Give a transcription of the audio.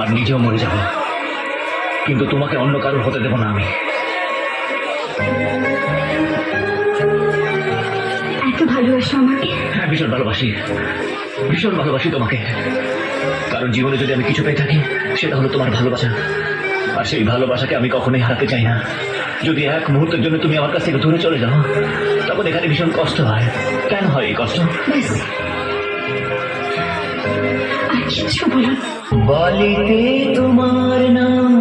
আর নিজেও মরে যাব, কিন্তু তোমাকে অন্য কারোর হতে দেব না আমি। এত ভালোবাসো আমাকে? হ্যাঁ, ভীষণ ভালোবাসি, ভীষণ ভালোবাসি তোমাকে। কারণ জীবনে যদি আমি কিছু পেয়ে থাকি সেটা হলো তোমার ভালোবাসা, আর সেই ভালোবাসাকে আমি কখনোই হারাতে চাই না। যদি এক মুহূর্তের জন্য তুমি আমার কাছ থেকে দূরে চলে যাও, তখন এখানে ভীষণ কষ্ট হয়। কেন হয় এই কষ্ট? ব্যাস, আর কিচ্ছু বলো না। বলিতে তোমার নাম